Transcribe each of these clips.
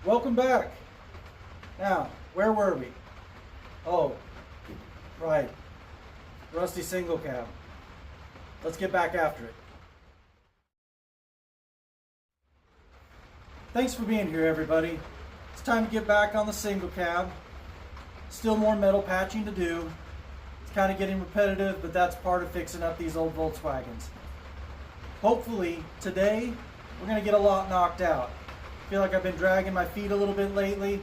Welcome back. Now, where were we? Oh, right. Rusty single cab. Let's get back after it. Thanks for being here, everybody. It's time to get back on the single cab. Still more metal patching to do. It's kind of getting repetitive, but that's part of fixing up these old Volkswagens. Hopefully, today, we're going to get a lot knocked out. I feel like I've been dragging my feet a little bit lately.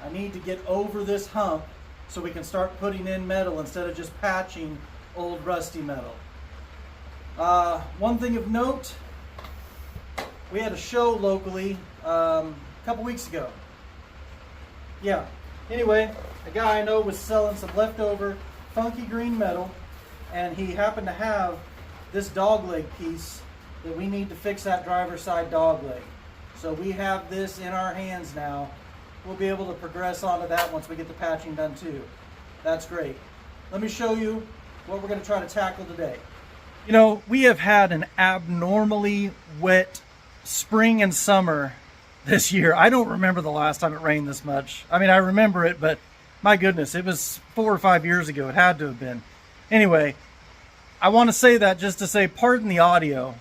I need to get over this hump so we can start putting in metal instead of just patching old rusty metal. One thing of note, we had a show locally a couple weeks ago. Yeah, anyway, a guy I know was selling some leftover funky green metal, and he happened to have this dog leg piece that we need to fix that driver's side dog leg. So we have this in our hands now. We'll be able to progress onto that once we get the patching done too. That's great. Let me show you what we're going to try to tackle today. You know, we have had an abnormally wet spring and summer this year. I don't remember the last time it rained this much. I mean, I remember it, but my goodness, it was 4 or 5 years ago. It had to have been. Anyway, I want to say that just to say, pardon the audio.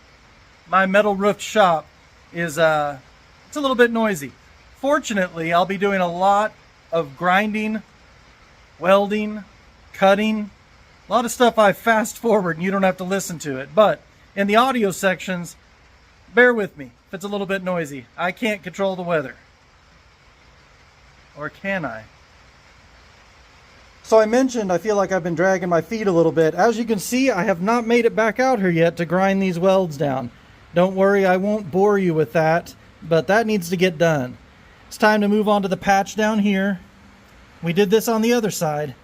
My metal roofed shop is it's a little bit noisy. Fortunately, I'll be doing a lot of grinding, welding, cutting, a lot of stuff I fast forward and you don't have to listen to it. But in the audio sections, bear with me if it's a little bit noisy. I can't control the weather. Or can I? So I mentioned I feel like I've been dragging my feet a little bit. As you can see, I have not made it back out here yet to grind these welds down. Don't worry, I won't bore you with that, but that needs to get done. It's time to move on to the patch down here. We did this on the other side.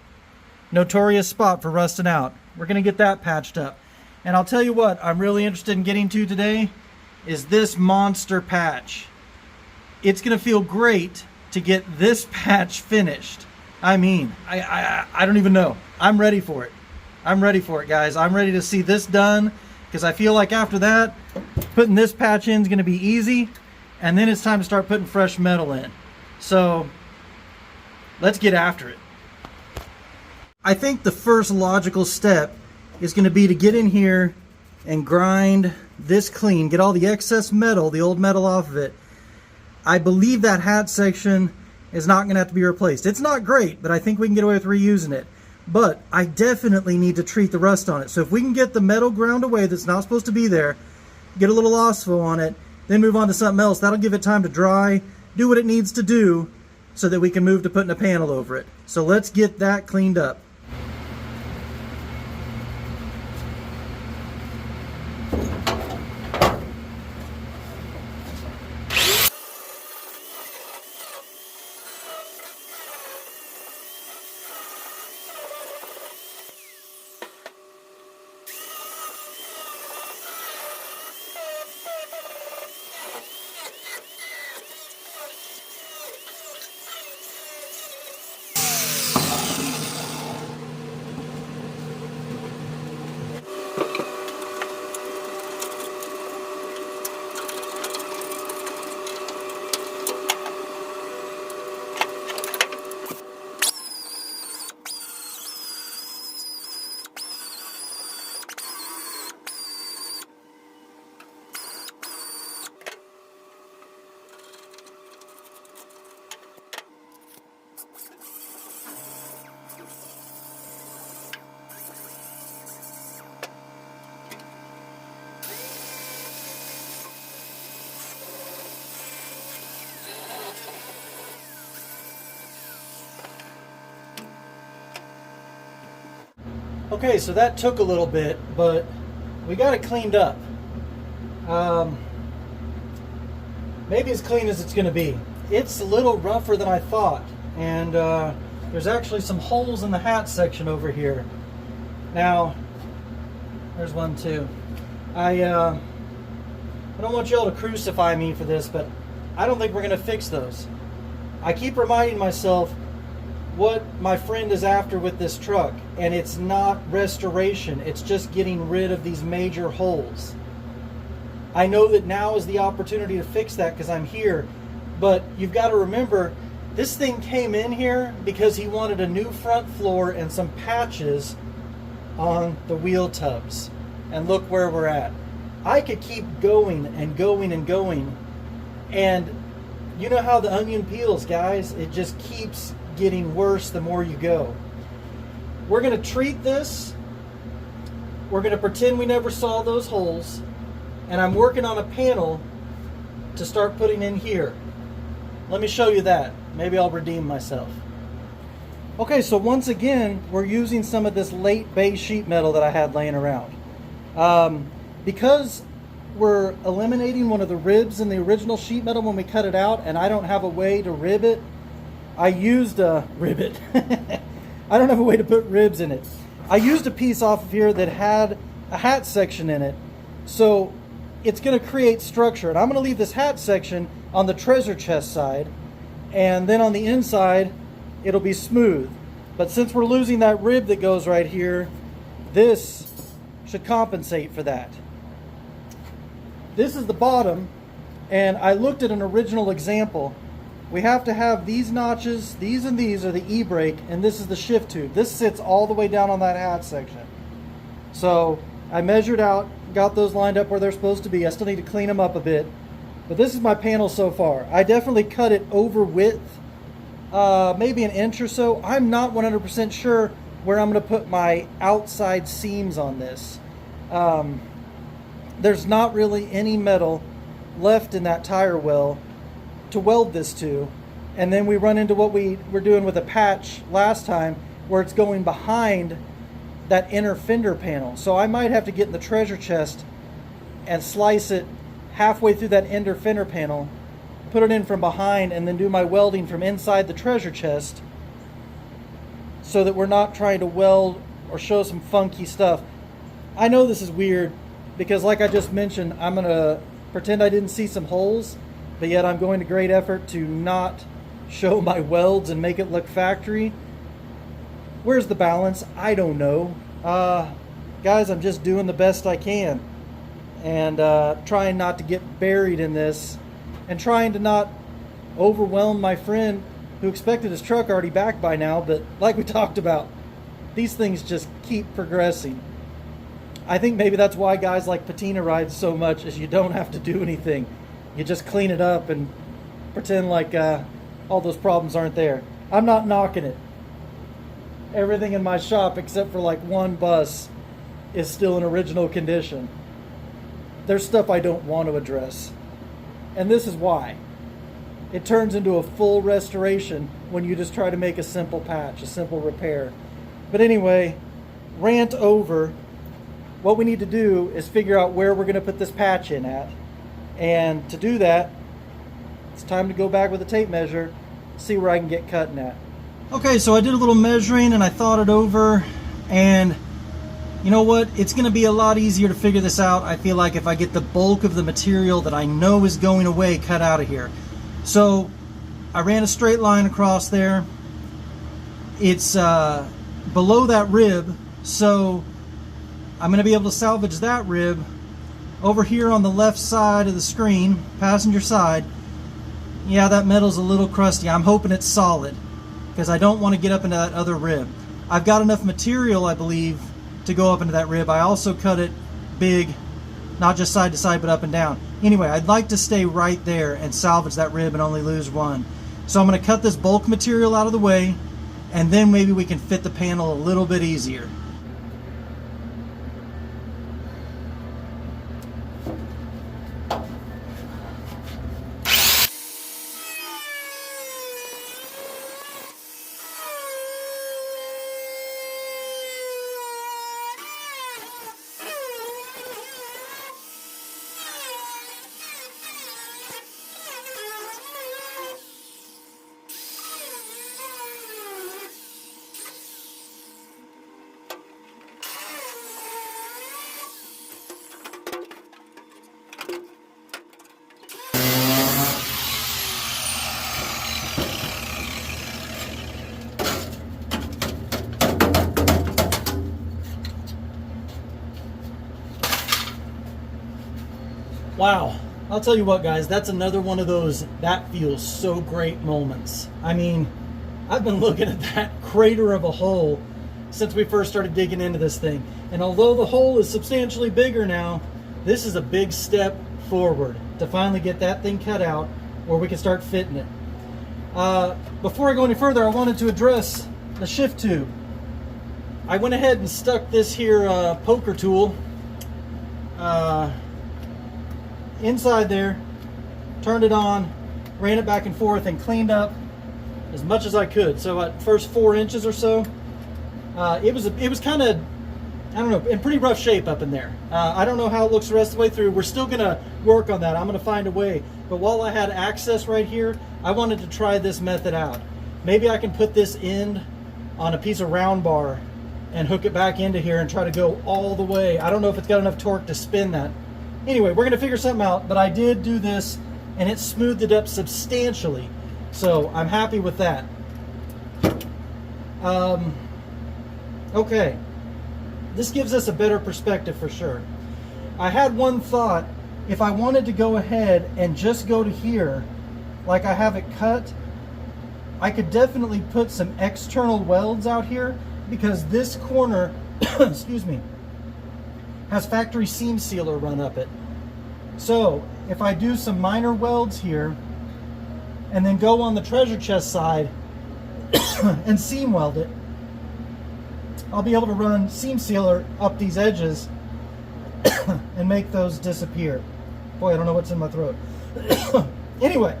Notorious spot for rusting out. We're going to get that patched up. And I'll tell you what I'm really interested in getting to today is this monster patch. It's going to feel great to get this patch finished. I mean, I don't even know. I'm ready for it. I'm ready for it, guys. I'm ready to see this done because I feel like after that, putting this patch in is going to be easy. And then it's time to start putting fresh metal in. So let's get after it. I think the first logical step is going to be to get in here and grind this clean, get all the excess metal, the old metal off of it. I believe that hat section is not going to have to be replaced. It's not great, but I think we can get away with reusing it. But I definitely need to treat the rust on it. So if we can get the metal ground away that's not supposed to be there, get a little OSFO on it, then move on to something else, that'll give it time to dry, do what it needs to do so that we can move to putting a panel over it. So let's get that cleaned up. Okay, so that took a little bit, but we got it cleaned up. Maybe as clean as it's going to be. It's a little rougher than I thought, and there's actually some holes in the hat section over here. Now, there's one too. I don't want y'all to crucify me for this, but I don't think we're going to fix those. I keep reminding myself what my friend is after with this truck, and it's not restoration, it's just getting rid of these major holes. I know that now is the opportunity to fix that because I'm here, But you've got to remember, this thing came in here because he wanted a new front floor and some patches on the wheel tubs. And look where we're at. I could keep going and going and going. And you know how the onion peels, guys. It just keeps getting worse the more you go. We're going to treat this. We're going to pretend we never saw those holes. And I'm working on a panel to start putting in here. Let me show you that. Maybe I'll redeem myself. Okay, so once again, we're using some of this late base sheet metal that I had laying around. Because we're eliminating one of the ribs in the original sheet metal when we cut it out, and I don't have a way to rib it, I used a ribbit. I don't have a way to put ribs in it. I used a piece off of here that had a hat section in it, so it's going to create structure. And I'm going to leave this hat section on the treasure chest side, and then on the inside it'll be smooth. But since we're losing that rib that goes right here, this should compensate for that. This is the bottom, and I looked at an original example. We have to have these notches, these and these are the E-brake, and this is the shift tube. This sits all the way down on that hat section. So I measured out, got those lined up where they're supposed to be. I still need to clean them up a bit. But this is my panel so far. I definitely cut it over width, maybe an inch or so. I'm not 100% sure where I'm going to put my outside seams on this. There's not really any metal left in that tire well to weld this to. And then we run into what we were doing with a patch last time, where it's going behind that inner fender panel. So I might have to get in the treasure chest and slice it halfway through that inner fender panel, put it in from behind, and then do my welding from inside the treasure chest, so that we're not trying to weld or show some funky stuff. I know this is weird because, like I just mentioned, I'm going to pretend I didn't see some holes, but yet I'm going to great effort to not show my welds and make it look factory. Where's the balance? I don't know. Guys, I'm just doing the best I can, and trying not to get buried in this, and trying to not overwhelm my friend who expected his truck already back by now. But like we talked about, these things just keep progressing. I think maybe that's why guys like patina rides so much, is you don't have to do anything. You just clean it up and pretend like all those problems aren't there. I'm not knocking it. Everything in my shop except for like one bus is still in original condition. There's stuff I don't want to address. And this is why. It turns into a full restoration when you just try to make a simple patch, a simple repair. But anyway, rant over. What we need to do is figure out where we're going to put this patch in at. And to do that, it's time to go back with a tape measure, see where I can get cutting at. Okay, so I did a little measuring and I thought it over, and you know what? It's going to be a lot easier to figure this out, I feel like, if I get the bulk of the material that I know is going away cut out of here. So I ran a straight line across there. It's below that rib, so I'm going to be able to salvage that rib. Over here on the left side of the screen, passenger side, yeah, that metal's a little crusty. I'm hoping it's solid, because I don't want to get up into that other rib. I've got enough material, I believe, to go up into that rib. I also cut it big, not just side to side, but up and down. Anyway, I'd like to stay right there and salvage that rib and only lose one. So I'm going to cut this bulk material out of the way, and then maybe we can fit the panel a little bit easier. Wow, I'll tell you what, guys, that's another one of those that feels so great moments. I mean, I've been looking at that crater of a hole since we first started digging into this thing. And although the hole is substantially bigger now, this is a big step forward to finally get that thing cut out where we can start fitting it. Before I go any further, I wanted to address the shift tube. I went ahead and stuck this here poker tool inside there, turned it on, ran it back and forth, and cleaned up as much as I could. So at first 4 inches or so, it was kind of, I don't know, in pretty rough shape up in there. I don't know how it looks the rest of the way through. We're still gonna work on that. I'm gonna find a way. But while I had access right here, I wanted to try this method out. Maybe I can put this end on a piece of round bar and hook it back into here and try to go all the way. I don't know if it's got enough torque to spin that. Anyway, we're gonna figure something out, but I did do this and it smoothed it up substantially. So I'm happy with that. Okay, this gives us a better perspective for sure. I had one thought, if I wanted to go ahead and just go to here, like I have it cut, I could definitely put some external welds out here because this corner, excuse me, has factory seam sealer run up it. So if I do some minor welds here and then go on the treasure chest side and seam weld it, I'll be able to run seam sealer up these edges and make those disappear. Boy, I don't know what's in my throat. Anyway,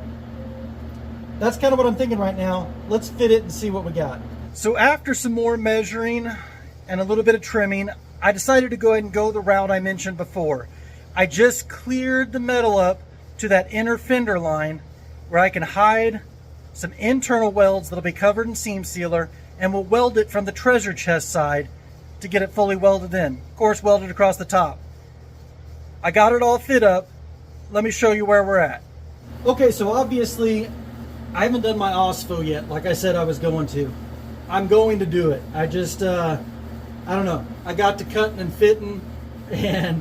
that's kind of what I'm thinking right now. Let's fit it and see what we got. So after some more measuring and a little bit of trimming, I decided to go ahead and go the route I mentioned before. I just cleared the metal up to that inner fender line where I can hide some internal welds that'll be covered in seam sealer, and we'll weld it from the treasure chest side to get it fully welded in. Of course, welded across the top. I got it all fit up. Let me show you where we're at. Okay, so obviously I haven't done my OSFO yet, like I said I was going to. I'm going to do it. I just, I don't know. I got to cutting and fitting and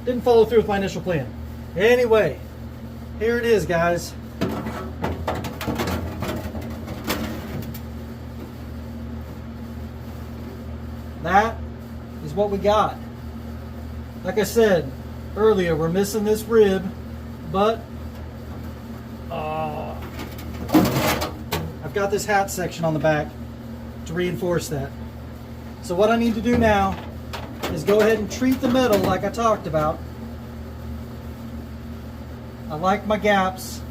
didn't follow through with my initial plan. Anyway, here it is, guys. That is what we got. Like I said earlier, we're missing this rib, but I've got this hat section on the back to reinforce that. So what I need to do now is go ahead and treat the metal like I talked about. I like my gaps.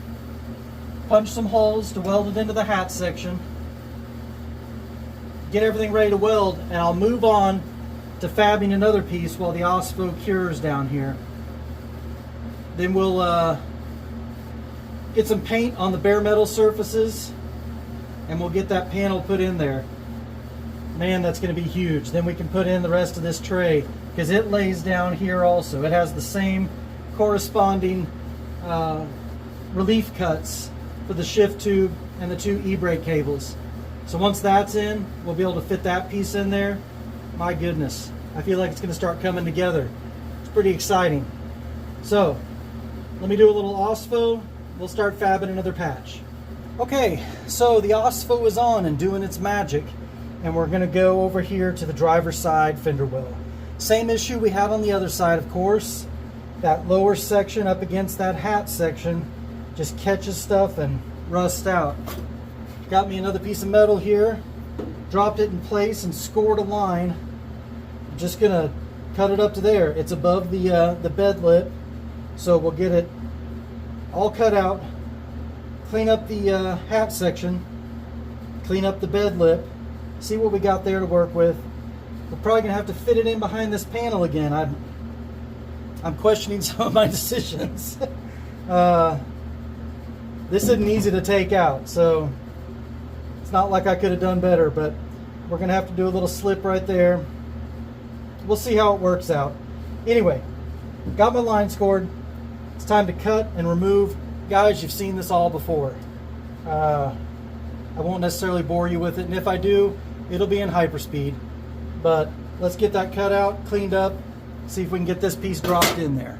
Punch some holes to weld it into the hat section. Get everything ready to weld, and I'll move on to fabbing another piece while the OSFO cures down here. Then we'll get some paint on the bare metal surfaces and we'll get that panel put in there. Man, that's going to be huge. Then we can put in the rest of this tray because it lays down here also. It has the same corresponding relief cuts for the shift tube and the 2 e-brake cables. So once that's in, we'll be able to fit that piece in there. My goodness, I feel like it's going to start coming together. It's pretty exciting. So let me do a little OSFO. We'll start fabbing another patch. Okay, so the OSFO is on and doing its magic, and we're going to go over here to the driver's side fender well. Same issue we had on the other side, of course. That lower section up against that hat section just catches stuff and rusts out. Got me another piece of metal here, dropped it in place and scored a line. I'm just going to cut it up to there. It's above the bed lip, so we'll get it all cut out, clean up the hat section, clean up the bed lip, see what we got there to work with. We're probably gonna have to fit it in behind this panel again. I'm questioning some of my decisions. This isn't easy to take out, so it's not like I could have done better, but we're gonna have to do a little slip right there. We'll see how it works out. Anyway, got my line scored. It's time to cut and remove. Guys, you've seen this all before. I won't necessarily bore you with it, and if I do, it'll be in hyperspeed. But let's get that cut out, cleaned up, see if we can get this piece dropped in there.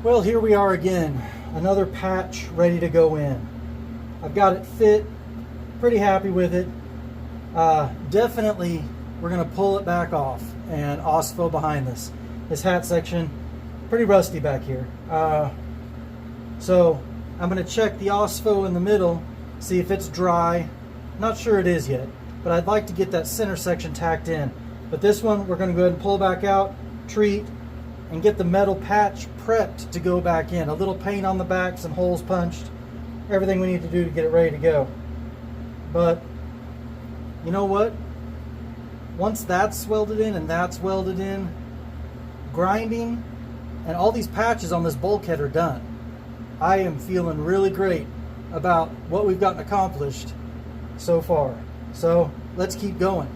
Well, here we are again, another patch ready to go in. I've got it fit, pretty happy with it. Definitely we're going to pull it back off and OSFO behind this. This hat section, pretty rusty back here. So I'm going to check the OSFO in the middle, see if it's dry. Not sure it is yet, but I'd like to get that center section tacked in. But this one we're going to go ahead and pull back out, treat, and get the metal patch prepped to go back in. A little paint on the back, some holes punched, everything we need to do to get it ready to go. But you know what? Once that's welded in and that's welded in, grinding and all these patches on this bulkhead are done. I am feeling really great about what we've gotten accomplished so far. So let's keep going.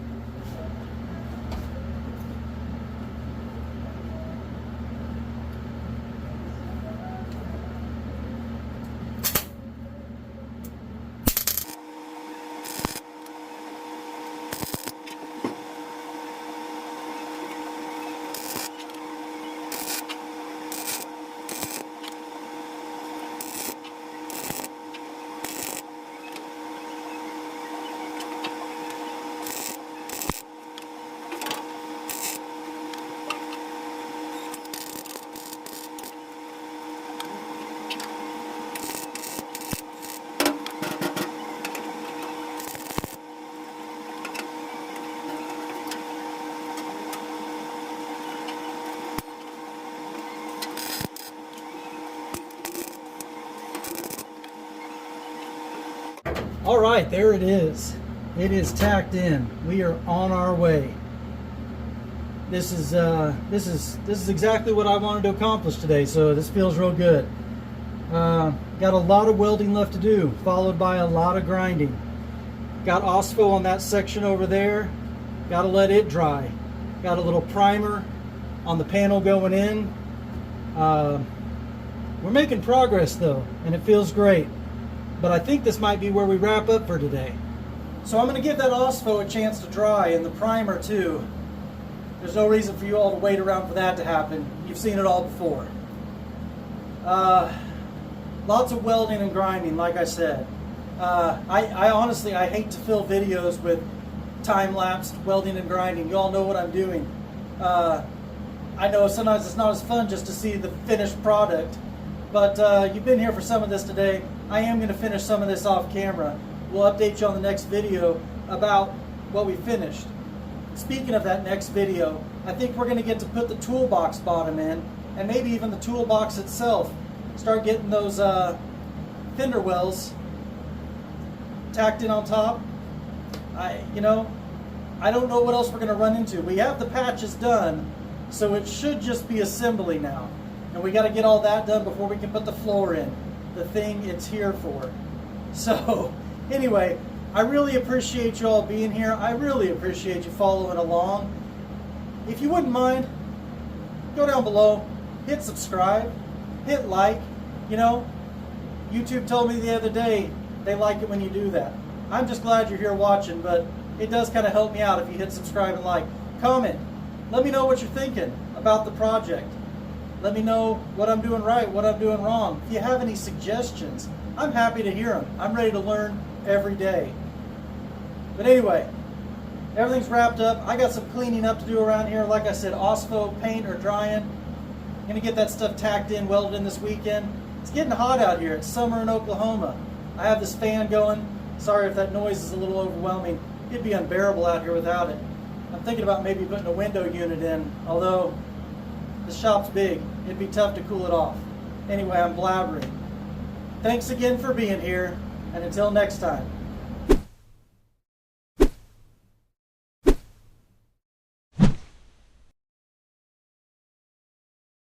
All right, there it is. It is tacked in. We are on our way. This is exactly what I wanted to accomplish today, so this feels real good. Got a lot of welding left to do, followed by a lot of grinding. Got OSFO on that section over there. Got to let it dry. Got a little primer on the panel going in. We're making progress though, and it feels great. But I think this might be where we wrap up for today. So I'm going to give that OSFO a chance to dry, and the primer too. There's no reason for you all to wait around for that to happen. You've seen it all before. Lots of welding and grinding, like I said. I honestly, I hate to fill videos with time-lapsed welding and grinding. You all know what I'm doing. I know sometimes it's not as fun just to see the finished product, but you've been here for some of this today. I am going to finish some of this off camera. We'll update you on the next video about what we finished. Speaking of that next video, I think we're going to get to put the toolbox bottom in, and maybe even the toolbox itself. Start getting those fender wells tacked in on top. I don't know what else we're going to run into. We have the patches done, so it should just be assembly now. And we got to get all that done before we can put the floor in. The thing it's here for. So anyway, I really appreciate you all being here. I really appreciate you following along. If you wouldn't mind, go down below, hit subscribe, hit like. You know, YouTube told me the other day they like it when you do that. I'm just glad you're here watching, but it does kind of help me out if you hit subscribe and like. Comment. Let me know what you're thinking about the project. Let me know what I'm doing right, what I'm doing wrong. If you have any suggestions, I'm happy to hear them. I'm ready to learn every day. But anyway, everything's wrapped up. I got some cleaning up to do around here. Like I said, OSFO, paint, or drying. I'm going to get that stuff tacked in, welded in this weekend. It's getting hot out here. It's summer in Oklahoma. I have this fan going. Sorry if that noise is a little overwhelming. It'd be unbearable out here without it. I'm thinking about maybe putting a window unit in, although the shop's big. It'd be tough to cool it off. Anyway, I'm blabbering. Thanks again for being here, and until next time.